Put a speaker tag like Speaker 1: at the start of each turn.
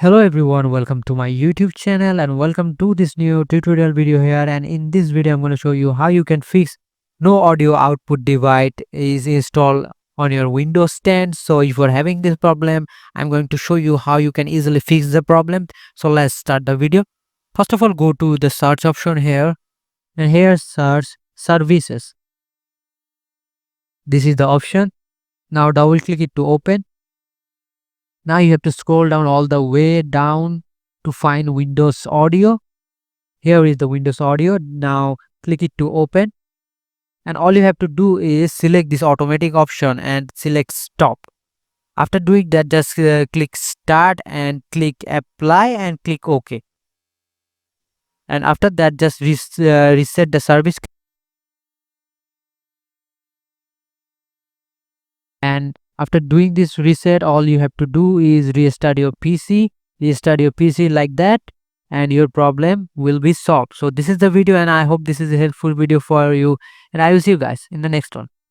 Speaker 1: Hello everyone, welcome to my YouTube channel and welcome to this new tutorial video here. And in this video I'm going to show you how you can fix no audio output device is installed on your Windows 10. So if you're having this problem, I'm going to show you how you can easily fix the problem. So let's start the video. First of all, go to the search option here and here search services. This is the option. Now double click it to open. Now you have to scroll down all the way down to find Windows Audio. Here is the Windows Audio. Now click it to open. And all you have to do is select this automatic option and select stop. After doing that, just click start and click apply and click OK. And after that, just reset the service. And after doing this reset, all you have to do is restart your PC like that, and your problem will be solved. So this is the video, and I hope this is a helpful video for you, and I will see you guys in the next one.